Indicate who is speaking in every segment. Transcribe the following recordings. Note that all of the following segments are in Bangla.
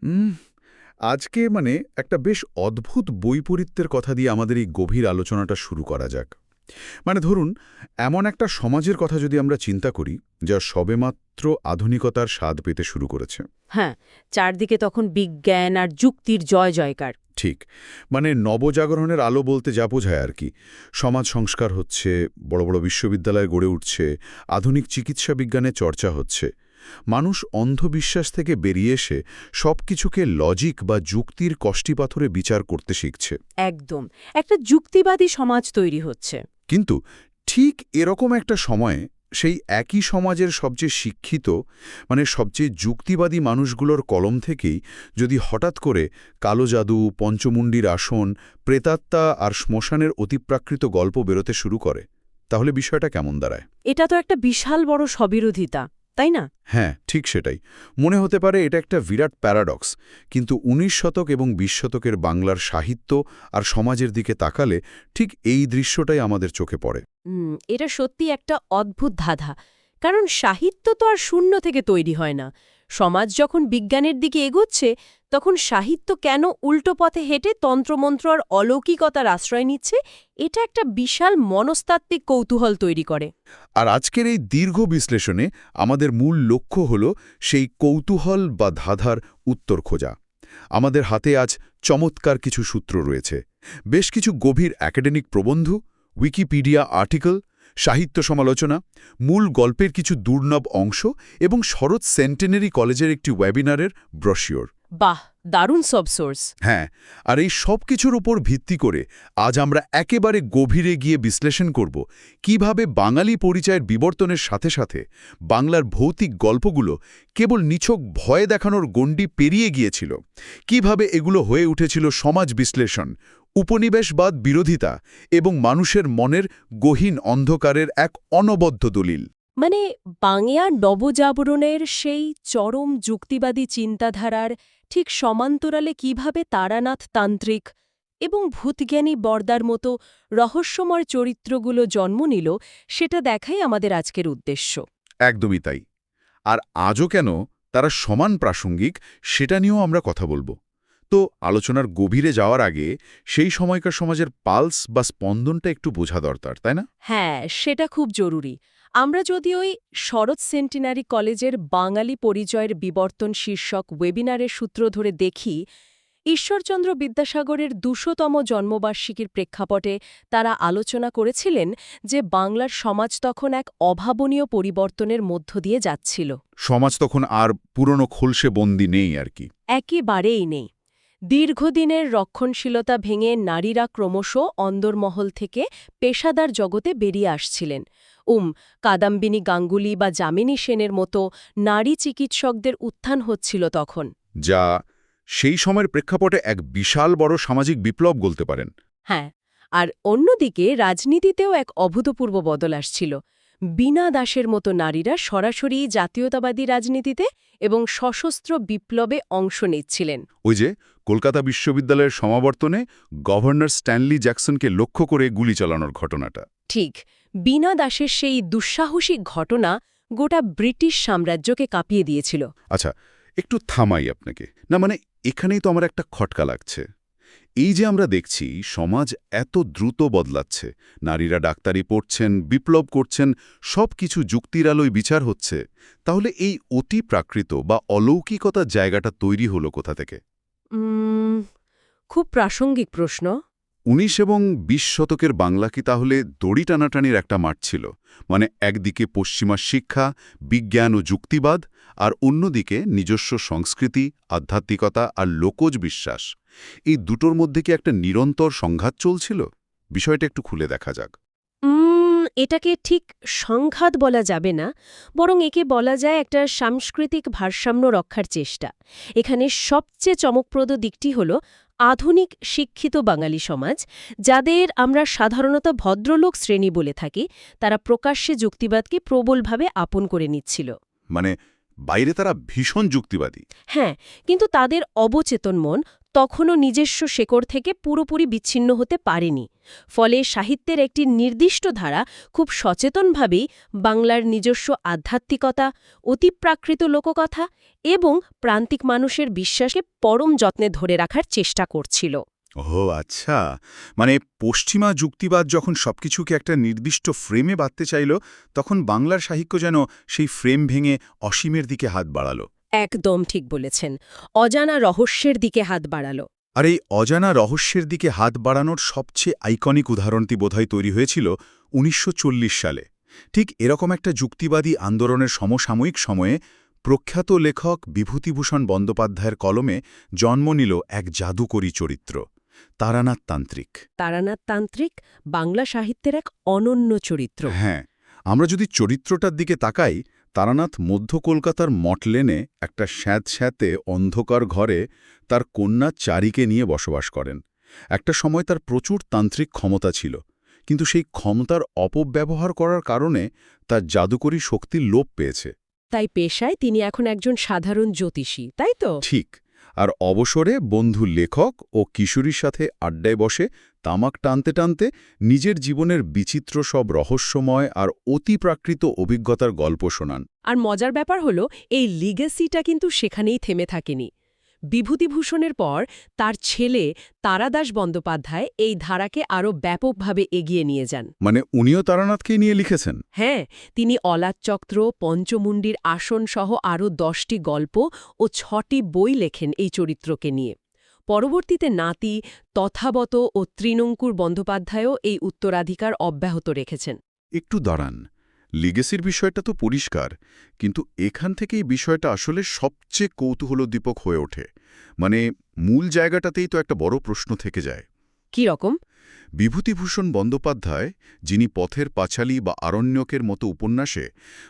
Speaker 1: উম, আজকে একটা বেশ অদ্ভুত বৈপরীত্যের কথা দিয়ে আমাদের এই গভীর আলোচনাটা শুরু করা যাক। ধরুন, এমন একটা সমাজের কথা যদি আমরা চিন্তা করি, যা সবেমাত্র আধুনিকতার স্বাদ পেতে শুরু করেছে।
Speaker 2: হ্যাঁ, চারদিকে তখন বিজ্ঞান আর যুক্তির জয় জয়কার।
Speaker 1: ঠিক, নবজাগরণের আলো বলতে যা বোঝায় আর কি। সমাজ সংস্কার হচ্ছে, বড় বড় বিশ্ববিদ্যালয় গড়ে উঠছে, আধুনিক চিকিৎসা বিজ্ঞানের চর্চা হচ্ছে। মানুষ অন্ধবিশ্বাস থেকে বেরিয়ে এসে সবকিছুকে লজিক বা যুক্তির কষ্টিপাথরে বিচার করতে শিখছে।
Speaker 2: একদম, একটা যুক্তিবাদী সমাজ তৈরি হচ্ছে।
Speaker 1: কিন্তু ঠিক এরকম একটা সময়ে সেই একই সমাজের সবচেয়ে শিক্ষিত, সবচেয়ে যুক্তিবাদী মানুষগুলোর কলম থেকেই যদি হঠাৎ করে কালো জাদু, পঞ্চমুণ্ডির আসন, প্রেতাত্মা আর শ্মশানের অতিপ্রাকৃত গল্প বেরোতে শুরু করে, তাহলে বিষয়টা কেমন দাঁড়ায়?
Speaker 2: এটা তো একটা বিশাল বড় স্ববিরোধিতা, তাই না?
Speaker 1: হ্যাঁ, ঠিক সেটাই। মনে হতে পারে এটা একটা বিরাট প্যারাডক্স, কিন্তু ১৯ শতক এবং ২০ শতকের বাংলার সাহিত্য আর সমাজের দিকে তাকালে ঠিক এই দৃশ্যটাই আমাদের চোখে পড়ে।
Speaker 2: এটা সত্যি একটা অদ্ভুত ধাঁধা। কারণ সাহিত্য তো আর শূন্য থেকে তৈরি হয় না। সমাজ যখন বিজ্ঞানের দিকে এগোচ্ছে, তখন সাহিত্য কেন উল্টো পথে হেঁটে তন্ত্রমন্ত্র আর অলৌকিকতার আশ্রয় নিচ্ছে, এটা একটা বিশাল মনস্তাত্ত্বিক কৌতূহল তৈরি করে।
Speaker 1: আর আজকের এই দীর্ঘ বিশ্লেষণে আমাদের মূল লক্ষ্য হল সেই কৌতূহল বা ধাঁধার উত্তর খোঁজা। আমাদের হাতে আজ চমৎকার কিছু সূত্র রয়েছে, বেশ কিছু গভীর একাডেমিক প্রবন্ধ, উইকিপিডিয়া আর্টিকেল, সাহিত্য সমালোচনা, মূল গল্পের কিছু দুর্লভ অংশ এবং শরৎ সেন্টেনারি কলেজের একটি ওয়েবিনারের ব্রোশিওর।
Speaker 2: বাহ, দারুণ সব সোর্স।
Speaker 1: হ্যাঁ, আর এই সব কিছুর উপর ভিত্তি করে আজ আমরা একেবারে গভীরে গিয়ে বিশ্লেষণ করব কিভাবে বাঙালি পরিচয়ের বিবর্তনের সাথে সাথে বাংলার ভৌতিক গল্পগুলো কেবল নিছক ভয় দেখানোর গণ্ডি পেরিয়ে গিয়েছিল, কিভাবে এগুলো হয়ে উঠেছিল সমাজ বিশ্লেষণ, উপনিবেশবাদ বিরোধিতা এবং মানুষের মনের গহীন অন্ধকারের এক অনবদ্য দলিল।
Speaker 2: বাংলা নবজাগরণের সেই চরম যুক্তিবাদী চিন্তাধারার ঠিক সমান্তরালে কিভাবে তারানাথ তান্ত্রিক এবং ভূতজ্ঞানী বরদার মতো রহস্যময় চরিত্রগুলো জন্ম নিল, সেটা দেখাই আমাদের আজকের উদ্দেশ্য।
Speaker 1: একদমই তাই। আর আজও কেন তারা সমান প্রাসঙ্গিক, সেটা নিয়েও আমরা কথা বলবো। তো আলোচনার গভীরে যাওয়ার আগে সেই সময়কার সমাজের পালস বা স্পন্দনটা একটু বোঝা দরকার, তাই না?
Speaker 2: হ্যাঁ, সেটা খুব জরুরি। আমরা যদি ওই শরৎ সেন্টিনারি কলেজের বাঙালি পরিচয়ের বিবর্তন শীর্ষক ওয়েবিনারের সূত্র ধরে দেখি, ঈশ্বরচন্দ্র বিদ্যাসাগরের ২০০তম জন্মবার্ষিকীর প্রেক্ষাপটে তারা আলোচনা করেছিলেন যে বাংলার সমাজ তখন এক অভাবনীয় পরিবর্তনের মধ্য দিয়ে যাচ্ছিল।
Speaker 1: সমাজ তখন আর পুরনো খোলসে বন্দি নেই আর কি।
Speaker 2: একেবারেই নেই। দীর্ঘদিনের রক্ষণশীলতা ভেঙে নারীরা ক্রমশ অন্দরমহল থেকে পেশাদার জগতে বেরিয়ে আসছিলেন। কাদাম্বিনী গাঙ্গুলি বা যামিনী সেনের মতো নারী চিকিৎসকদের উত্থান হচ্ছিল তখন।
Speaker 1: যা সেই সময়ের প্রেক্ষাপটে এক বিশাল বড় সামাজিক বিপ্লব বলতে পারেন।
Speaker 2: হ্যাঁ, আর অন্যদিকে রাজনীতিতেও এক অভূতপূর্ব বদল আসছিল। বীণা দাসের মতো নারীরা সরাসরি জাতীয়তাবাদী রাজনীতিতে এবং সশস্ত্র বিপ্লবে অংশ নিচ্ছিলেন।
Speaker 1: ওই যে কলকাতা বিশ্ববিদ্যালয়ের সমাবর্তনে গভর্নর স্ট্যানলি জ্যাকসনকে লক্ষ্য করে গুলি চালানোর ঘটনাটা।
Speaker 2: ঠিক, বীণা দাসের সেই দুঃসাহসিক ঘটনা গোটা ব্রিটিশ সাম্রাজ্যকে কাঁপিয়ে দিয়েছিল।
Speaker 1: আচ্ছা, একটু থামাই আপনাকে। এখানেই তো আমার একটা খটকা লাগছে। এই যে আমরা দেখছি সমাজ এত দ্রুত বদলাচ্ছে, নারীরা ডাক্তারি পড়ছেন, বিপ্লব করছেন, সব কিছু যুক্তির আলোয় বিচার হচ্ছে, তাহলে এই অতি প্রাকৃত বা অলৌকিকতার জায়গাটা তৈরি হলো কোথা থেকে?
Speaker 2: খুব প্রাসঙ্গিক প্রশ্ন।
Speaker 1: ১৯ এবং ২০ শতকের বাংলা কি তাহলে দড়ি টানাটানির একটা মাঠ ছিল? একদিকে পশ্চিমা শিক্ষা, বিজ্ঞান ও যুক্তিবাদ, আর অন্যদিকে নিজস্ব সংস্কৃতি, আধ্যাত্মিকতা আর লোকজ বিশ্বাস। এই দুটোর মধ্যে কি একটা নিরন্তর সংঘাত চলছিল? বিষয়টা একটু খুলে দেখা যাক।
Speaker 2: এটাকে ঠিক সংঘাত বলা যাবে না, বরং একে বলা যায় একটা সাংস্কৃতিক ভারসাম্য রক্ষার চেষ্টা। এখানে সবচেয়ে চমকপ্রদ দিকটি হল আধুনিক শিক্ষিত বাঙালি সমাজ, যাদের আমরা সাধারণত ভদ্রলোক শ্রেণী বলে থাকি, তারা প্রকাশ্যে যুক্তিবাদকে প্রবলভাবে আপন করে নিচ্ছিল।
Speaker 1: বাইরে তারা ভীষণ যুক্তিবাদী।
Speaker 2: হ্যাঁ, কিন্তু তাদের অবচেতন মন তখনও নিজস্ব শেকড় থেকে পুরোপুরি বিচ্ছিন্ন হতে পারেনি। ফলে সাহিত্যের একটি নির্দিষ্ট ধারা খুব সচেতনভাবেই বাংলার নিজস্ব আধ্যাত্মিকতা, অতিপ্রাকৃত লোককথা এবং প্রান্তিক মানুষের বিশ্বাসকে পরম যত্নে ধরে রাখার চেষ্টা করছিল।
Speaker 3: ও আচ্ছা, মানে পশ্চিমা যুক্তিবাদ যখন সবকিছুকে একটা নির্দিষ্ট ফ্রেমে বাঁধতে চাইল, তখন বাংলার সাহিত্য যেন সেই ফ্রেম ভেঙে অসীমের দিকে হাত বাড়ালো।
Speaker 2: একদম ঠিক বলেছেন। অজানা রহস্যের দিকে হাত বাড়ালো।
Speaker 3: আর এই অজানা রহস্যের দিকে হাত বাড়ানোর সবচেয়ে আইকনিক উদাহরণটি বোধহয় তৈরি হয়েছিল ১৯৪০ সালে। ঠিক এরকম একটা যুক্তিবাদী আন্দোলনের সমসাময়িক সময়ে প্রখ্যাত লেখক বিভূতিভূষণ বন্দ্যোপাধ্যায়ের কলমে জন্ম নিল এক জাদুকরী চরিত্র, তারানাথ তান্ত্রিক।
Speaker 2: তারানাথ তান্ত্রিক বাংলা সাহিত্যের এক অনন্য চরিত্র।
Speaker 3: হ্যাঁ, আমরা যদি চরিত্রটার দিকে তাকাই, তারানাথ মধ্য কলকাতার মটলেনে একটা স্যাঁতস্যাঁতে অন্ধকার ঘরে তার কন্যা চারিকে নিয়ে বসবাস করেন। একটা সময় তার প্রচুর তান্ত্রিক ক্ষমতা ছিল, কিন্তু সেই ক্ষমতার অপব্যবহার করার কারণে তার জাদুকরী শক্তির লোপ পেয়েছে।
Speaker 2: তাই পেশায় তিনি এখন একজন সাধারণ জ্যোতিষী, তাই তো?
Speaker 3: ঠিক। আর অবসরে বন্ধু লেখক ও কিশোরীর সাথে আড্ডায় বসে তামাক টানতে টানতে নিজের জীবনের বিচিত্র সব রহস্যময় আর অতিপ্রাকৃত অভিজ্ঞতার গল্প শোনান।
Speaker 2: আর মজার ব্যাপার হলো, এই লিগেসিটা কিন্তু সেখানেই থেমে থাকেনি। বিভূতিভূষণের পর তার ছেলে তারাদাস বন্দ্যোপাধ্যায় এই ধারাকে আরও ব্যাপকভাবে এগিয়ে নিয়ে যান।
Speaker 3: মানে উনিও তারানাথকেই নিয়ে লিখেছেন?
Speaker 2: হ্যাঁ, তিনি অলাচক্র, পঞ্চমুণ্ডির আসন সহ আরও 10টি গল্প ও 6টি বই লেখেন এই চরিত্রকে নিয়ে। পরবর্তীতে নাতি, তথাবত ও তৃণঙ্কুর বন্দ্যোপাধ্যায়ও এই উত্তরাধিকার অব্যাহত রেখেছেন।
Speaker 3: একটু দাঁড়ান, লিগেসির বিষয়টা তো পরিষ্কার, কিন্তু এখান থেকেই বিষয়টা আসলে সবচেয়ে কৌতূহলোদ্দীপক হয়ে ওঠে। মানে মূল জায়গাটাতেই তো একটা বড় প্রশ্ন থেকে যায়।
Speaker 2: কি রকম?
Speaker 3: বিভূতিভূষণ বন্দ্যোপাধ্যায়, যিনি পথের পাঁচালী বা আরণ্যকের মতো উপন্যাসে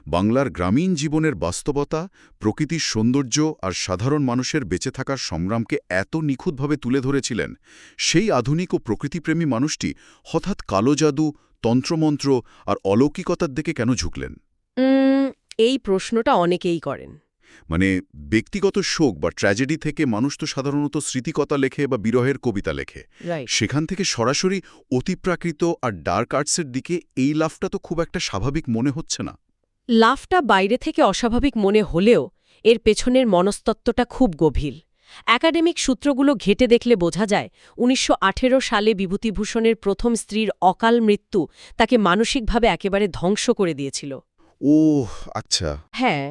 Speaker 3: বাংলার গ্রামীণ জীবনের বাস্তবতা, প্রকৃতির সৌন্দর্য আর সাধারণ মানুষের বেঁচে থাকার সংগ্রামকে এত নিখুঁতভাবে তুলে ধরেছিলেন, সেই আধুনিক ও প্রকৃতিপ্রেমী মানুষটি হঠাৎ কালো জাদু, তন্ত্রমন্ত্র আর অলৌকিকতার দিকে কেন ঝুঁকলেন?
Speaker 2: এই প্রশ্নটা অনেকেই করেন।
Speaker 3: মানে ব্যক্তিগত শোক বা ট্র্যাজেডি থেকে মানুষ তো সাধারণত স্মৃতিকথা লেখে বা বিরহের কবিতা লেখে।
Speaker 2: রাইট।
Speaker 3: সেখান থেকে সরাসরি অতিপ্রাকৃত আর ডার্ক আর্টসের দিকে এই লাফটা তো খুব একটা স্বাভাবিক মনে হচ্ছে না।
Speaker 2: লাফটা বাইরে থেকে অস্বাভাবিক মনে হলেও এর পেছনের মনস্তত্ত্বটা খুব গভীর। একাডেমিক সূত্রগুলো ঘেঁটে দেখলে বোঝা যায় ১৯১৮ সালে বিভূতিভূষণের প্রথম স্ত্রীর অকাল মৃত্যু তাকে মানসিকভাবে একেবারে ধ্বংস করে দিয়েছিল।
Speaker 3: ওহ আচ্ছা।
Speaker 2: হ্যাঁ,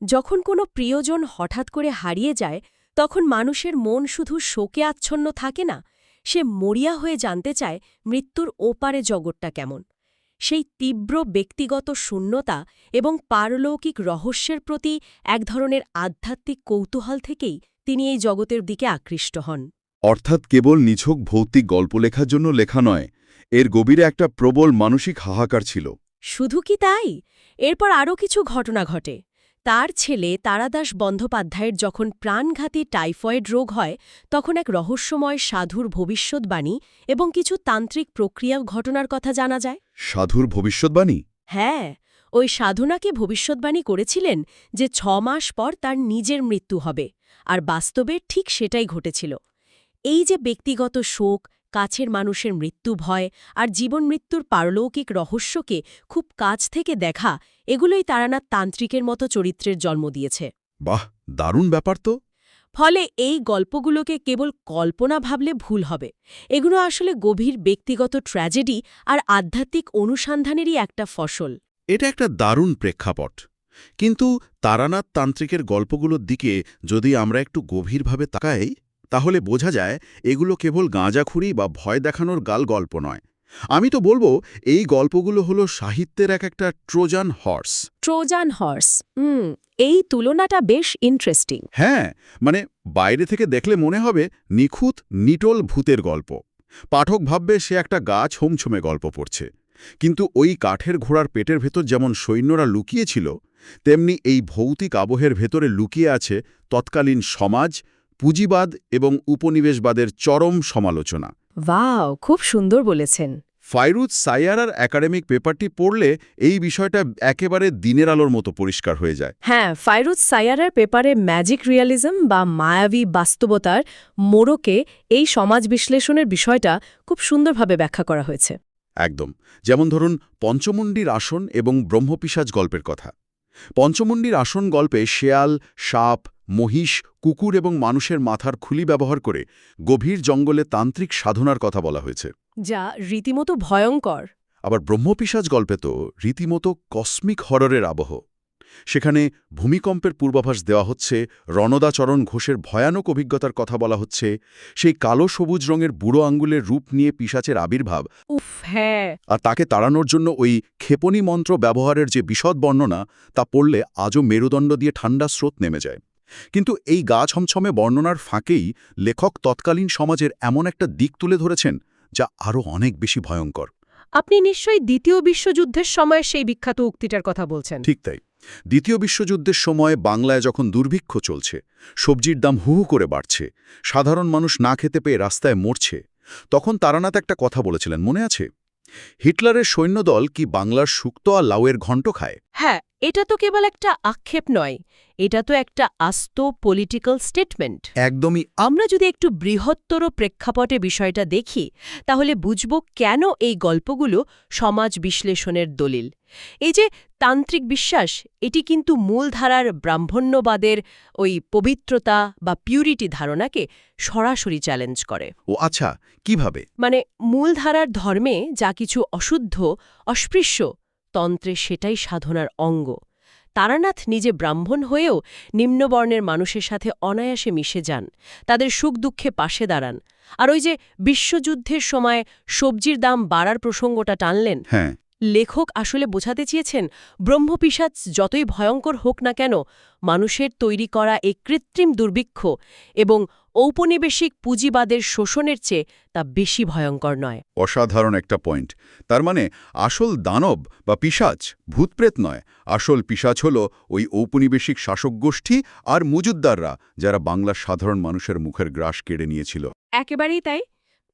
Speaker 2: যখন কোনো প্রিয়জন হঠাৎ করে হারিয়ে যায়, তখন মানুষের মন শুধু শোকে আচ্ছন্ন থাকে না, সে মরিয়া হয়ে জানতে চায় মৃত্যুর ওপারে জগৎটা কেমন। সেই তীব্র ব্যক্তিগত শূন্যতা এবং পারলৌকিক রহস্যের প্রতি এক ধরনের আধ্যাত্মিক কৌতূহল থেকেই তিনি এই জগতের দিকে আকৃষ্ট হন।
Speaker 3: অর্থাৎ কেবল নিছক ভৌতিক গল্প লেখার জন্য লেখা নয়, এর গভীরে একটা প্রবল মানসিক হাহাকার ছিল।
Speaker 2: শুধু কি তাই? এরপর আরও কিছু ঘটনা ঘটে। তার ছেলে তারাদাস বন্দ্যোপাধ্যায়ের যখন প্রাণঘাতী টাইফয়েড রোগ হয়, তখন এক রহস্যময় সাধুর ভবিষ্যৎবাণী এবং কিছু তান্ত্রিক প্রক্রিয়া ঘটনার কথা জানা যায়।
Speaker 3: সাধুর ভবিষ্যৎবাণী?
Speaker 2: হ্যাঁ, ওই সাধনাকে ভবিষ্যৎবাণী করেছিলেন যে 6 মাস পর তার নিজের মৃত্যু হবে, আর বাস্তবে ঠিক সেটাই ঘটেছিল। এই যে ব্যক্তিগত শোক, কাছের মানুষের মৃত্যু ভয় আর জীবন মৃত্যুর পারলৌকিক রহস্যকে খুব কাছ থেকে দেখা, এগুলোই তারানাথ তান্ত্রিকের মতো চরিত্রের জন্ম দিয়েছে।
Speaker 3: বাহ, দারুণ ব্যাপার তো।
Speaker 2: ফলে এই গল্পগুলোকে কেবল কল্পনা ভাবলে ভুল হবে। এগুলো আসলে গভীর ব্যক্তিগত ট্র্যাজেডি আর আধ্যাত্মিক অনুসন্ধানেরই একটা ফসল।
Speaker 3: এটা একটা দারুণ প্রেক্ষাপট। কিন্তু তারানাথ তান্ত্রিকের গল্পগুলোর দিকে যদি আমরা একটু গভীরভাবে তাকাই, তাহলে বোঝা যায় এগুলো কেবল গাঁজাখুরি বা ভয় দেখানোর গল্প নয়। আমি তো বলবো এই গল্পগুলো হলো সাহিত্যের একটা ট্রোজান হর্স।
Speaker 2: ট্রোজান হর্স, এই তুলনাটা বেশ ইন্টারেস্টিং।
Speaker 3: হ্যাঁ, মানে বাইরে থেকে দেখলে মনে হবে নিখুঁত নিটোল ভূতের গল্প। পাঠক ভাববে সে একটা গাছ হোমছমে গল্প পড়ছে। কিন্তু ওই কাঠের ঘোড়ার পেটের ভেতর যেমন সৈন্যরা লুকিয়েছিল, তেমনি এই ভৌতিক আবহের ভেতরে লুকিয়ে আছে তৎকালীন সমাজ, পুঁজিবাদ এবং উপনিবেশবাদের চরম সমালোচনা।
Speaker 2: ওয়াও, খুব সুন্দর বলেছেন।
Speaker 3: ফাইরুজ সাইয়ারার একাডেমিক পেপারটি পড়লে এই বিষয়টা একেবারে দিনের আলোর মতো পরিষ্কার হয়ে যায়।
Speaker 2: হ্যাঁ, ফাইরুজ সাইয়ারার পেপারে ম্যাজিক রিয়ালিজম বা মায়াবী বাস্তবতার মোড়কে এই সমাজ বিশ্লেষণের বিষয়টা খুব সুন্দরভাবে ব্যাখ্যা করা হয়েছে।
Speaker 3: একদম, যেমন ধরুন পঞ্চমুণ্ডির আসন এবং ব্রহ্মপিশাচ গল্পের কথা। পঞ্চমুণ্ডির আসন গল্পে শেয়াল, সাপ, মহিষ, কুকুর এবং মানুষের মাথার খুলি ব্যবহার করে গভীর জঙ্গলে তান্ত্রিক সাধনার কথা বলা হয়েছে।
Speaker 2: যা রীতিমতো ভয়ঙ্কর।
Speaker 3: আবার ব্রহ্মপিশাচ গল্পে তো রীতিমতো কসমিক হররের আবহ। সেখানে ভূমিকম্পের পূর্বাভাস দেওয়া হচ্ছে, রণদাচরণ ঘোষের ভয়ানক অভিজ্ঞতার কথা বলা হচ্ছে, সেই কালো সবুজ রঙের বুড়ো আঙ্গুলের রূপ নিয়ে পিশাচের আবির্ভাব,
Speaker 2: উফ, হ্যাঁ।
Speaker 3: আর তাকে তাড়ানোর জন্য ওই ক্ষেপণী মন্ত্র ব্যবহারের যে বিশদ বর্ণনা, তা পড়লে আজও মেরুদণ্ড দিয়ে ঠান্ডা স্রোত নেমে যায়। কিন্তু এই গা ছমছমে বর্ণনার ফাঁকেই লেখক তৎকালীন সমাজের এমন একটা দিক তুলে ধরেছেন যা আরও অনেক বেশি ভয়ঙ্কর।
Speaker 2: আপনি নিশ্চয়ই দ্বিতীয় বিশ্বযুদ্ধের সময় সেই বিখ্যাত উক্তিটার কথা বলছেন।
Speaker 3: ঠিক তাই। দ্বিতীয় বিশ্বযুদ্ধের সময় বাংলায় যখন দুর্ভিক্ষ চলছে, সবজির দাম হু হু করে বাড়ছে, সাধারণ মানুষ না খেতে পেয়ে রাস্তায় মরছে, তখন তারানাথ একটা কথা বলেছিলেন, মনে আছে? হিটলারের সৈন্যদল কি বাংলার শুক্তো আর লাউয়ের ঘণ্ট খায়?
Speaker 2: হ্যাঁ, এটা তো কেবল একটা আক্ষেপ নয়, এটা তো একটা আস্ত পলিটিক্যাল স্টেটমেন্ট।
Speaker 3: একদমই।
Speaker 2: আমরা যদি একটু বৃহত্তর প্রেক্ষাপটে বিষয়টা দেখি, তাহলে বুঝব কেন এই গল্পগুলো সমাজ বিশ্লেষণের দলিল। এই যে তান্ত্রিক বিশ্বাস, এটি কিন্তু মূলধারার ব্রাহ্মণ্যবাদের ওই পবিত্রতা বা পিউরিটি ধারণাকে সরাসরি চ্যালেঞ্জ করে।
Speaker 3: ও আচ্ছা, কিভাবে?
Speaker 2: মানে মূলধারার ধর্মে যা কিছু অশুদ্ধ, অস্পৃশ্য, তন্ত্রে সেটাই সাধনার অঙ্গ। তারানাথ নিজে ব্রাহ্মণ হয়েও নিম্নবর্ণের মানুষের সাথে অনায়াসে মিশে যান, তাদের সুখ দুঃখে পাশে দাঁড়ান। আর ওই যে বিশ্বযুদ্ধের সময় সবজির দাম বাড়ার প্রসঙ্গটা টানলেন,
Speaker 3: হ্যাঁ,
Speaker 2: লেখক আসলে বোঝাতে চেয়েছেন ব্রহ্মপিশাচ যতই ভয়ঙ্কর হোক না কেন, মানুষের তৈরি করা এই কৃত্রিম দুর্ভিক্ষ এবং ঔপনিবেশিক পুঁজিবাদের শোষণের চেয়ে তা বেশি ভয়ঙ্কর নয়।
Speaker 3: অসাধারণ একটা পয়েন্ট। তার মানে আসল দানব বা পিশাচ ভূতপ্রেত নয়, আসল পিশাচ হল ওই ঔপনিবেশিক শাসক গোষ্ঠী আর মজুদ্দাররা, যারা বাংলার সাধারণ মানুষের মুখের গ্রাস কেড়ে নিয়েছিল।
Speaker 2: একেবারেই তাই।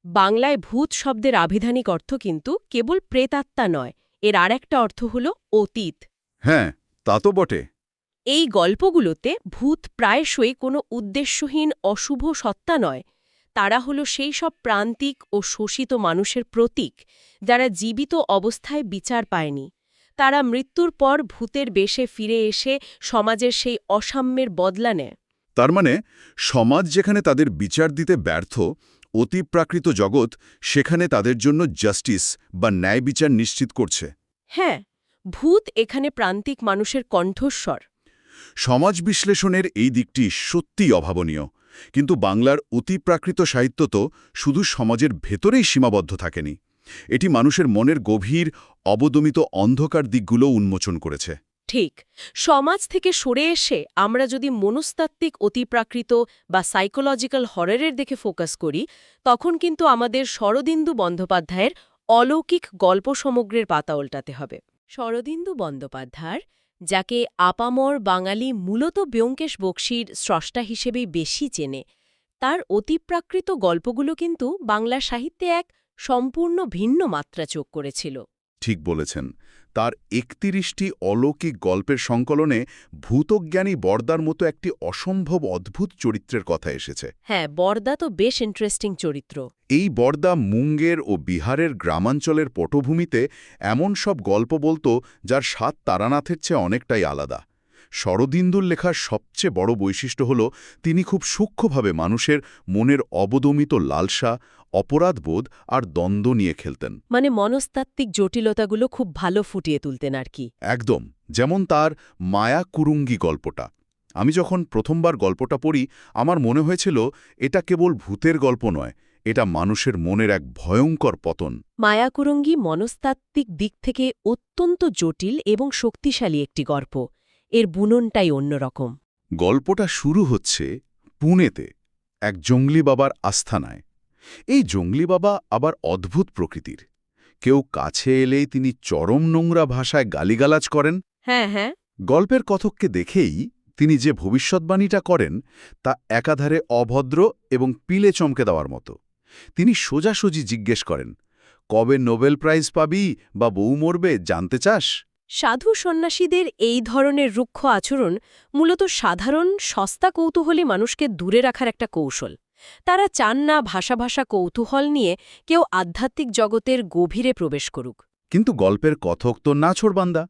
Speaker 2: বাংলায় ভূত শব্দের আবিধানিক অর্থ কিন্তু কেবল প্রেতাত্মা নয়, এর আরেকটা অর্থ হল অতীত।
Speaker 3: হ্যাঁ, তা তো বটে।
Speaker 2: এই গল্পগুলোতে ভূত প্রায়শই কোনো উদ্দেশ্যহীন অশুভ সত্তা নয়, তারা হলো সেই সব প্রান্তিক ও শোষিত মানুষের প্রতীক, যারা জীবিত অবস্থায় বিচার পায়নি। তারা মৃত্যুর পর ভূতের বেশে ফিরে এসে সমাজের সেই অসাম্যের বদলা নেয়।
Speaker 3: তার মানে সমাজ যেখানে তাদের বিচার দিতে ব্যর্থ, অতিপ্রাকৃত জগৎ সেখানে তাদের জন্য জাস্টিস বা ন্যায় বিচার নিশ্চিত করছে।
Speaker 2: হ্যাঁ, ভূত এখানে প্রান্তিক মানুষের কণ্ঠস্বর।
Speaker 3: সমাজ বিশ্লেষণের এই দিকটি সত্যিই অভাবনীয়। কিন্তু বাংলার অতিপ্রাকৃত সাহিত্য তো শুধু সমাজের ভেতরেই সীমাবদ্ধ থাকেনি, এটি মানুষের মনের গভীর অবদমিত অন্ধকার দিকগুলো উন্মোচন করেছে।
Speaker 2: ঠিক, সমাজ থেকে সরে এসে আমরা যদি মনস্তাত্ত্বিক অতিপ্রাকৃত বা সাইকোলজিক্যাল হররের দিকে ফোকাস করি, তখন কিন্তু আমাদের শরদিন্দু বন্দ্যোপাধ্যায়ের অলৌকিক গল্প সমগ্রের পাতা উল্টাতে হবে। শরদিন্দু বন্দ্যোপাধ্যায়, যাকে আপামর বাঙালি মূলত ব্যোমকেশ বক্সীর স্রষ্টা হিসেবেই বেশি চেনে, তার অতিপ্রাকৃত গল্পগুলো কিন্তু বাংলা সাহিত্যে এক সম্পূর্ণ ভিন্ন মাত্রা যোগ করেছিল।
Speaker 3: ঠিক বলেছেন। তার ৩১টি অলৌকিক গল্পের সংকলনে ভূতজ্ঞানী বরদার মতো একটি অসম্ভব অদ্ভুত চরিত্রের কথা এসেছে।
Speaker 2: হ্যাঁ, বরদা তো বেশ ইন্টারেস্টিং চরিত্র।
Speaker 3: এই বরদা মুঙ্গের ও বিহারের গ্রামাঞ্চলের পটভূমিতে এমন সব গল্প বলতো যার স্বাদ তারানাথের চেয়ে অনেকটাই আলাদা। শরদিন্দুর লেখার সবচেয়ে বড় বৈশিষ্ট্য হল তিনি খুব সূক্ষ্মভাবে মানুষের মনের অবদমিত লালসা, অপরাধবোধ আর দ্বন্দ্ব নিয়ে খেলতেন।
Speaker 2: মানে মনস্তাত্ত্বিক জটিলতাগুলো খুব ভালো ফুটিয়ে তুলতেন আর কি।
Speaker 3: একদম, যেমন তার মায়া কুরুঙ্গি গল্পটা। আমি যখন প্রথমবার গল্পটা পড়ি, আমার মনে হয়েছিল এটা কেবল ভূতের গল্প নয়, এটা মানুষের মনের এক ভয়ঙ্কর পতন।
Speaker 2: মায়াকুরঙ্গি মনস্তাত্ত্বিক দিক থেকে অত্যন্ত জটিল এবং শক্তিশালী একটি গল্প। এর বুননটাই অন্যরকম।
Speaker 3: গল্পটা শুরু হচ্ছে পুনেতে এক জঙ্গলি বাবার আস্থানায়। এই জঙ্গলি বাবা আবার অদ্ভুত প্রকৃতির। কেউ কাছে এলেই তিনি চরম নোংরা ভাষায় গালিগালাজ করেন।
Speaker 2: হ্যাঁ হ্যাঁ,
Speaker 3: গল্পের কথককে দেখেই তিনি যে ভবিষ্যৎবাণীটা করেন তা একাধারে অভদ্র এবং পিলে চমকে দেওয়ার মতো। তিনি সোজাসুজি জিজ্ঞেস করেন,
Speaker 1: কবে নোবেল প্রাইজ পাবি বা বউ মরবে জানতে চাস?
Speaker 2: সাধু সন্ন্যাসীদের এই ধরনের রুক্ষ আচরণ মূলত সাধারণ সস্তা কৌতূহলী মানুষকে দূরে রাখার একটা কৌশল। তারা চান না ভাষা ভাষা কৌতূহল নিয়ে কেউ আধ্যাত্মিক জগতের গভীরে প্রবেশ করুক।
Speaker 1: কিন্তু গল্পের কথক তো নাছোড়বান্দা।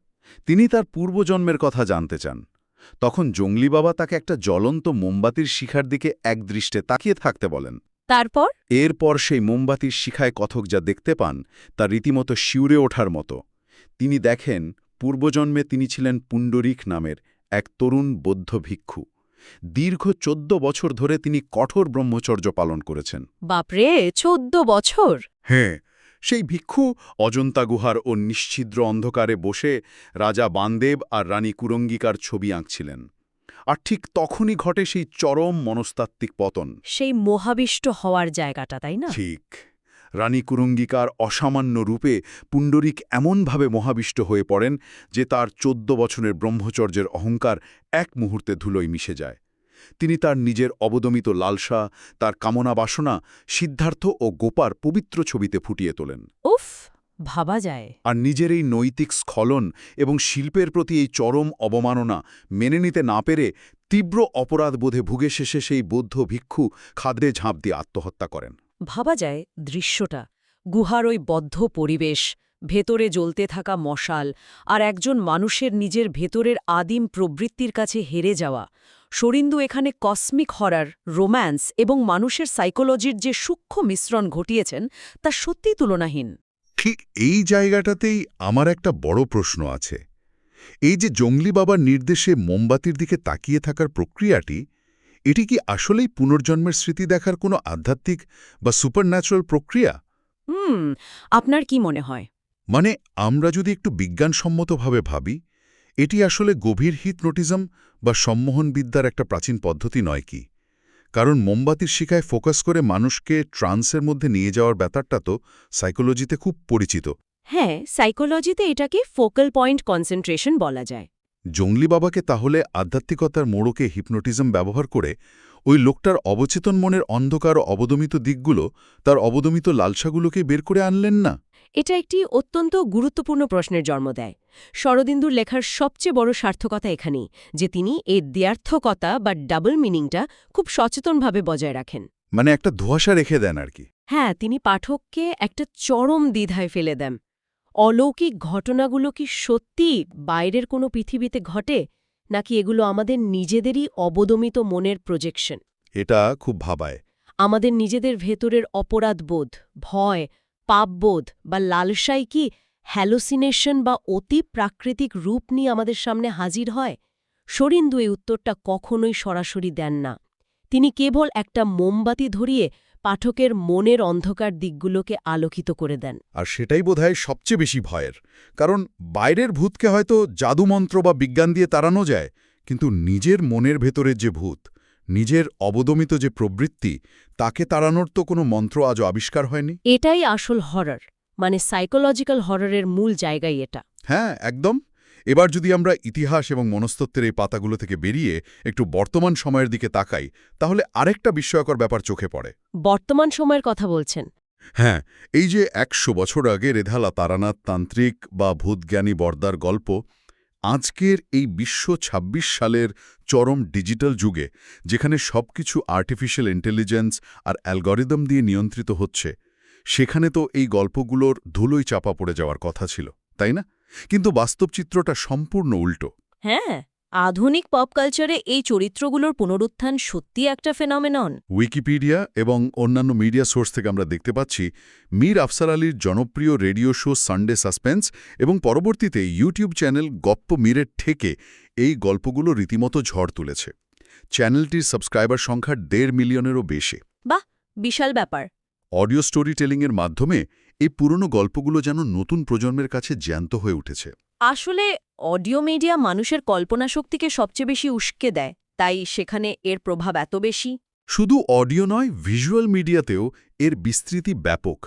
Speaker 1: তিনি তার পূর্বজন্মের কথা জানতে চান। তখন জংলি বাবা তাকে একটা জ্বলন্ত মোমবাতির শিখার দিকে একদৃষ্টে তাকিয়ে থাকতে বলেন।
Speaker 2: তারপর
Speaker 1: এরপর সেই মোমবাতির শিখায় কথক যা দেখতে পান তা রীতিমতো শিউরে ওঠার মতো। তিনি দেখেন পূর্বজন্মে তিনি ছিলেন পুণ্ডরিক নামের এক তরুণ বৌদ্ধ ভিক্ষু। দীর্ঘ 14 বছর ধরে তিনি কঠোর ব্রহ্মচর্য পালন করেছেন।
Speaker 2: বাপরে, 14 বছর!
Speaker 1: হ্যাঁ, সেই ভিক্ষু অজন্তা গুহার ও নিশ্ছিদ্র অন্ধকারে বসে রাজা বানদেব আর রানী কুরঙ্গিকার ছবি আঁকছিলেন। আর ঠিক তখনই ঘটে সেই চরম মনস্তাত্ত্বিক পতন।
Speaker 2: সেই মোহাবিষ্ট হওয়ার জায়গাটা, তাই না?
Speaker 1: ঠিক। রানী কুরঙ্গিকার অসামান্য রূপে পুণ্ডরিক এমনভাবে মোহাবিষ্ট হয়ে পড়েন যে তার 14 বছরের ব্রহ্মচর্যের অহংকার এক মুহূর্তে ধুলোয় মিশে যায়। তিনি তার নিজের অবদমিত লালসা, তার কামনা বাসনা সিদ্ধার্থ ও গোপার পবিত্র ছবিতে ফুটিয়ে তোলেন।
Speaker 2: উফ, ভাবা যায়।
Speaker 1: আর নিজের এই নৈতিক স্খলন এবং শিল্পের প্রতি এই চরম অবমাননা মেনে নিতে না পেরে তীব্র অপরাধবোধে ভুগে শেষে সেই বৌদ্ধ ভিক্ষু খাদ্রে ঝাঁপ দিয়ে আত্মহত্যা করেন।
Speaker 2: ভাবা যায় দৃশ্যটা, গুহার ওই বদ্ধ পরিবেশ, ভেতরে জ্বলতে থাকা মশাল, আর একজন মানুষের নিজের ভেতরের আদিম প্রবৃত্তির কাছে হেরে যাওয়া। শরিন্দু এখানে কসমিক হরার, রোম্যান্স এবং মানুষের সাইকোলজির যে সূক্ষ্ম মিশ্রণ ঘটিয়েছেন তা সত্যিই তুলনাহীন।
Speaker 3: ঠিক এই জায়গাটাতেই আমার একটা বড় প্রশ্ন আছে। এই যে জংলি বাবার নির্দেশে মোমবাতির দিকে তাকিয়ে থাকার প্রক্রিয়াটি, এটি কি আসলেই পুনর্জন্মের স্মৃতি দেখার কোনো আধ্যাত্মিক বা সুপারন্যাচুরাল প্রক্রিয়া?
Speaker 2: আপনার কি মনে হয়?
Speaker 3: মানে আমরা যদি একটু বিজ্ঞানসম্মতভাবে ভাবি, এটি আসলে গভীর হিপনোটিজম বা সম্মোহনবিদ্যার একটা প্রাচীন পদ্ধতি নয় কি? কারণ মোমবাতির শিখায় ফোকাস করে মানুষকে ট্রান্সের মধ্যে নিয়ে যাওয়ার ব্যাপারটা তো সাইকোলজিতে খুব পরিচিত।
Speaker 2: হ্যাঁ, সাইকোলজিতে এটাকে ফোকাল পয়েন্ট কনসেন্ট্রেশন বলা যায়।
Speaker 3: জংলি বাবাকে তাহলে আধ্যাত্মিকতার মোড়কে হিপনোটিজম ব্যবহার করে ওই লোকটার অবচেতন মনের অন্ধকার ও অবদমিত দিকগুলো, তার অবদমিত লালসাগুলোকে বের করে আনলেন না?
Speaker 2: এটা একটি অত্যন্ত গুরুত্বপূর্ণ প্রশ্নের জন্ম দেয়। শরদিন্দুর লেখার সবচেয়ে বড় সার্থকতা এখানেই যে তিনি এই দ্ব্যর্থকতা বা ডাবল মিনিংটা খুব সচেতনভাবে বজায় রাখেন।
Speaker 3: মানে একটা ধোঁয়াশা রেখে দেন আর কি।
Speaker 2: হ্যাঁ, তিনি পাঠককে একটা চরম দ্বিধায় ফেলে দেন। অলৌকিক ঘটনাগুলো কি সত্যি বাইরের কোনো পৃথিবীতে ঘটে, নাকি এগুলো আমাদের নিজেদেরই অবদমিত মনের প্রজেকশন?
Speaker 3: এটা খুব ভাবায়।
Speaker 2: আমাদের নিজেদের ভেতরের অপরাধবোধ, ভয়, পাপবোধ বা লালসাই কি হ্যালোসিনেশন বা অতি প্রাকৃতিক রূপ নিয়ে আমাদের সামনে হাজির হয়? শরিন্দু এই উত্তরটা কখনোই সরাসরি দেন না। তিনি কেবল একটা মোমবাতি ধরিয়ে পাঠকের মনের অন্ধকার দিকগুলোকে আলোকিত করে দেন।
Speaker 3: আর সেটাই বোধহয় সবচেয়ে বেশি ভয়ের। কারণ বাইরের ভূতকে হয়তো জাদুমন্ত্র বা বিজ্ঞান দিয়ে তাড়ানো যায়, কিন্তু নিজের মনের ভেতরের যে ভূত, নিজের অবদমিত যে প্রবৃত্তি, তাকে তাড়ানোর তো কোনো মন্ত্র আজও আবিষ্কার হয়নি।
Speaker 2: এটাই আসল হরর, মানে সাইকোলজিক্যাল হররের মূল জায়গাই এটা।
Speaker 3: হ্যাঁ, একদম। এবার যদি আমরা ইতিহাস এবং মনস্তত্ত্বের এই পাতাগুলো থেকে বেরিয়ে একটু বর্তমান সময়ের দিকে তাকাই, তাহলে আরেকটা বিস্ময়কর ব্যাপার চোখে পড়ে।
Speaker 2: বর্তমান সময়ের কথা বলছেন?
Speaker 3: হ্যাঁ, এই যে 100 বছর আগে রেধালা তারানাথ তান্ত্রিক বা ভূতজ্ঞানী বর্দার গল্প, আজকের এই 2026 সালের চরম ডিজিটাল যুগে, যেখানে সবকিছু আর্টিফিশিয়াল ইন্টেলিজেন্স আর অ্যালগরিদম দিয়ে নিয়ন্ত্রিত হচ্ছে, সেখানে তো এই গল্পগুলোর ধুলোয় চাপা পড়ে যাওয়ার কথা ছিল, তাই না? কিন্তু বাস্তব চিত্রটা সম্পূর্ণ উল্টো।
Speaker 2: হ্যাঁ, আধুনিক পপ কালচারে এই চরিত্রগুলোর পুনরুত্থান সত্যি একটা ফেনমেনন।
Speaker 3: উইকিপিডিয়া এবং অন্যান্য মিডিয়া সোর্স থেকে আমরা দেখতে পাচ্ছি মীর আফসার আলীর জনপ্রিয় রেডিও শো সানডে সাসপেন্স এবং পরবর্তীতে ইউটিউব চ্যানেল গপ্প মীরের থেকে এই গল্পগুলো রীতিমতো ঝড় তুলেছে। চ্যানেলটির সাবস্ক্রাইবার সংখ্যা 1.5 মিলিয়নেরও বেশি।
Speaker 2: বাহ, বিশাল ব্যাপার।
Speaker 3: অডিও স্টোরি টেলিংয়ের মাধ্যমে এই পুরনো গল্পগুলো যেন নতুন প্রজন্মের কাছে জ্যান্ত হয়ে উঠেছে।
Speaker 2: আসলে অডিও মিডিয়া মানুষের কল্পনা শক্তিকে সবচেয়ে বেশি উস্কে দেয়, তাই সেখানে এর প্রভাব এত বেশি।
Speaker 3: শুধু অডিও নয়, ভিজুয়াল মিডিয়াতেও এর বিস্তৃতি ব্যাপক।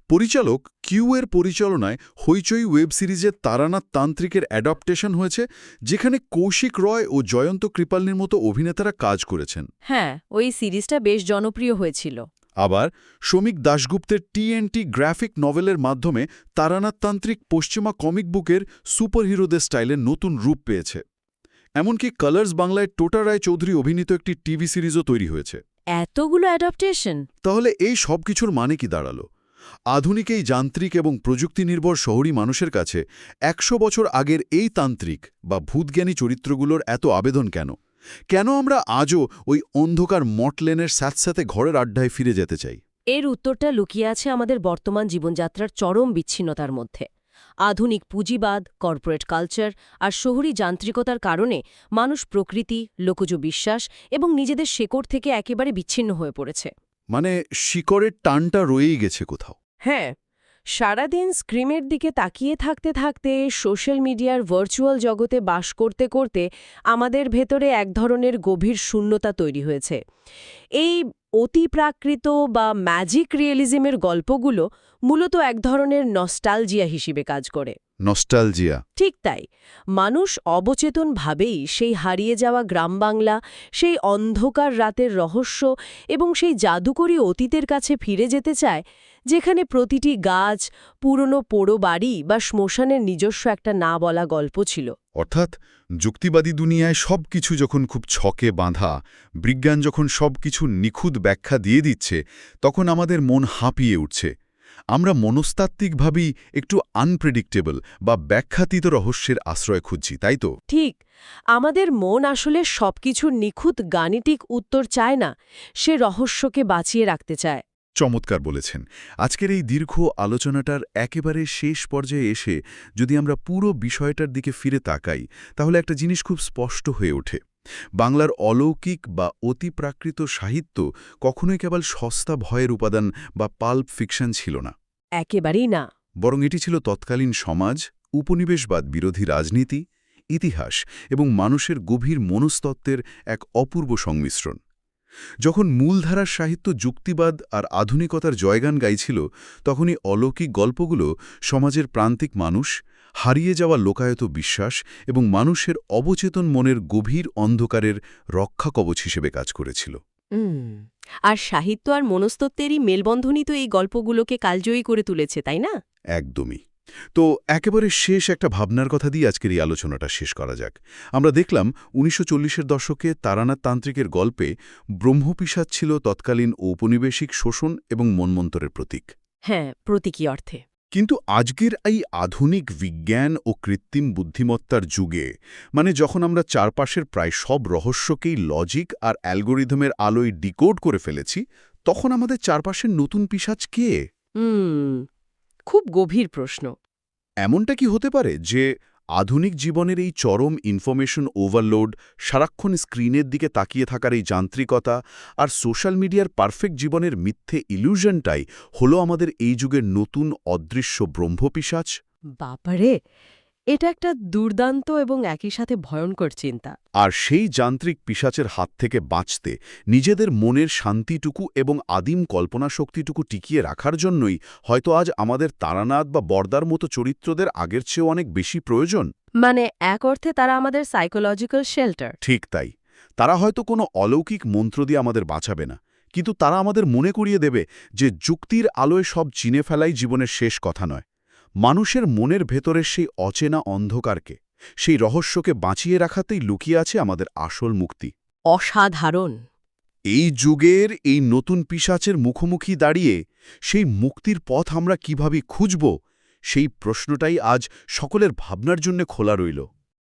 Speaker 3: পরিচালক কিউ-এর পরিচালনায় হইচই ওয়েব সিরিজের তারানাথ তান্ত্রিকের অ্যাডাপ্টেশন হয়েছে, যেখানে কৌশিক রয় ও জয়ন্ত কৃপালনির মতো অভিনেতারা কাজ করেছেন।
Speaker 2: হ্যাঁ, ওই সিরিজটা বেশ জনপ্রিয় হয়েছিল।
Speaker 3: আবার শ্রমিক দাশগুপ্তের টি গ্রাফিক নভেলের মাধ্যমে তারানাথতান্ত্রিক পশ্চিমা কমিক বুকের সুপারহিরোদের স্টাইলে নতুন রূপ পেয়েছে। এমনকি কালার্স বাংলায় টোটা রায় চৌধুরী অভিনীত একটি টিভি সিরিজও তৈরি হয়েছে।
Speaker 2: এতগুলো অ্যাডাপ্টেশন!
Speaker 3: তাহলে এই সব কিছুর মানে কি দাঁড়ালো? আধুনিক এই যান্ত্রিক এবং প্রযুক্তি নির্ভর শহরী মানুষের কাছে ১০০ বছর আগের এই তান্ত্রিক বা ভূতজ্ঞানী চরিত্রগুলোর এত আবেদন কেন? কেন আমরা আজও ওই অন্ধকার মটলেনের স্যাঁতস্যাঁতে ঘরের আড্ডায় ফিরে যেতে চাই?
Speaker 2: এর উত্তরটা লুকিয়ে আছে আমাদের বর্তমান জীবনযাত্রার চরম বিচ্ছিন্নতার মধ্যে। আধুনিক পুঁজিবাদ, কর্পোরেট কালচার আর শহুরি যান্ত্রিকতার কারণে মানুষ প্রকৃতি, লোকজ বিশ্বাস এবং নিজেদের শেকড় থেকে একেবারে বিচ্ছিন্ন হয়ে পড়েছে।
Speaker 3: মানে শিকড়ের টানটা রয়েই গেছে কোথাও।
Speaker 2: হ্যাঁ, সারাদিন স্ক্রিনের দিকে তাকিয়ে থাকতে থাকতে, সোশ্যাল মিডিয়ার ভার্চুয়াল জগতে বাস করতে করতে আমাদের ভেতরে এক ধরনের গভীর শূন্যতা তৈরি হয়েছে। এই অতিপ্রাকৃত বা ম্যাজিক রিয়েলিজমের গল্পগুলো মূলত এক ধরনের নস্টালজিয়া হিসেবে কাজ করে।
Speaker 3: নস্টালজিয়া।
Speaker 2: ঠিক তাই। মানুষ অবচেতনভাবেই সেই হারিয়ে যাওয়া গ্রামবাংলা, সেই অন্ধকার রাতের রহস্য এবং সেই জাদুকরী অতীতের কাছে ফিরে যেতে চায়, যেখানে প্রতিটি গাছ, পুরনো পোড়ো বাড়ি বা শ্মশানের নিজস্ব একটা না বলা গল্প ছিল।
Speaker 3: অর্থাৎ যুক্তিবাদী দুনিয়ায় সব কিছু যখন খুব ছকে বাঁধা, বিজ্ঞান যখন সব কিছু নিখুঁত ব্যাখ্যা দিয়ে দিচ্ছে, তখন আমাদের মন হাঁপিয়ে উঠছে। আমরা মনস্তাত্ত্বিকভাবেই একটু আনপ্রেডিক্টেবল বা ব্যাখ্যাতীত রহস্যের আশ্রয় খুঁজছি, তাই তো?
Speaker 2: ঠিক। আমাদের মন আসলে সবকিছুর নিখুঁত গাণিতিক উত্তর চায় না, সে রহস্যকে বাঁচিয়ে রাখতে চায়।
Speaker 3: চমৎকার বলেছেন। আজকের এই দীর্ঘ আলোচনাটার একেবারে শেষ পর্যায়ে এসে যদি আমরা পুরো বিষয়টার দিকে ফিরে তাকাই, তাহলে একটা জিনিস খুব স্পষ্ট হয়ে ওঠে। বাংলার অলৌকিক বা অতিপ্রাকৃত সাহিত্য কখনোই কেবল সস্তা ভয়ের উপাদান বা পাল্প ফিকশন ছিল না।
Speaker 2: একেবারেই না।
Speaker 3: বরং এটি ছিল তৎকালীন সমাজ, উপনিবেশবাদ বিরোধী রাজনীতি, ইতিহাস এবং মানুষের গভীর মনস্তত্ত্বের এক অপূর্ব সংমিশ্রণ। যখন মূলধারার সাহিত্য যুক্তিবাদ আর আধুনিকতার জয়গান গাইছিল, তখনই অলৌকিক গল্পগুলো সমাজের প্রান্তিক মানুষ, হারিয়ে যাওয়া লোকায়ত বিশ্বাস এবং মানুষের অবচেতন মনের গভীর অন্ধকারের রক্ষাকবচ হিসেবে কাজ করেছিল।
Speaker 2: আর সাহিত্য আর মনস্তত্ত্বেরই মেলবন্ধনই তো এই গল্পগুলোকে কালজয়ী করে তুলেছে, তাই না?
Speaker 3: একদমই। তো একেবারে শেষ একটা ভাবনার কথা দিয়ে আজকের এই আলোচনাটা শেষ করা যাক। আমরা দেখলাম ১৯৪০-এর দশকে তারানাথতান্ত্রিকের গল্পে ব্রহ্মপিশাচ ছিল তৎকালীন ঔপনিবেশিক শোষণ এবং মন্বন্তরের প্রতীক।
Speaker 2: হ্যাঁ, প্রতীকী অর্থে।
Speaker 3: কিন্তু আজকের এই আধুনিক বিজ্ঞান ও কৃত্রিম বুদ্ধিমত্তার যুগে, মানে যখন আমরা চারপাশের প্রায় সব রহস্যকেই লজিক আর অ্যালগোরিদমের আলোয় ডিকোড করে ফেলেছি, তখন আমাদের চারপাশের নতুন পিশাচ কে?
Speaker 2: খুব গভীর প্রশ্ন।
Speaker 3: এমনটা কি হতে পারে যে আধুনিক জীবনের এই চরম ইনফরমেশন ওভারলোড, সারাক্ষণ স্ক্রিনের দিকে তাকিয়ে থাকার এই যান্ত্রিকতা আর সোশ্যাল মিডিয়ার পারফেক্ট জীবনের মিথ্যে ইলিউশনটাই হলো আমাদের এই যুগের নতুন অদৃশ্য ব্রহ্মপিশাচ?
Speaker 2: বাপারে, এটা একটা দুর্দান্ত এবং একই সাথে ভয়ঙ্কর চিন্তা।
Speaker 3: আর সেই যান্ত্রিক পিশাচের হাত থেকে বাঁচতে নিজেদের মনের শান্তিটুকু এবং আদিম কল্পনা শক্তিটুকু টিকিয়ে রাখার জন্যই হয়তো আজ আমাদের তারানাথ বা বরদার মতো চরিত্রদের আগের চেয়েও অনেক বেশি প্রয়োজন।
Speaker 2: মানে এক অর্থে তারা আমাদের সাইকোলজিক্যাল শেল্টার।
Speaker 3: ঠিক তাই। তারা হয়তো কোনো অলৌকিক মন্ত্র দিয়ে আমাদের বাঁচাবে না, কিন্তু তারা আমাদের মনে করিয়ে দেবে যে যুক্তির আলোয় সব চিনে ফেলাই জীবনের শেষ কথা নয়। মানুষের মনের ভেতরের সেই অচেনা অন্ধকারকে, সেই রহস্যকে বাঁচিয়ে রাখাতেই লুকিয়ে আছে আমাদের আসল মুক্তি।
Speaker 2: অসাধারণ।
Speaker 3: এই যুগের এই নতুন পিশাচের মুখোমুখি দাঁড়িয়ে সেই মুক্তির পথ আমরা কিভাবে খুঁজব, সেই প্রশ্নটাই আজ সকলের ভাবনার জন্য খোলা রইল।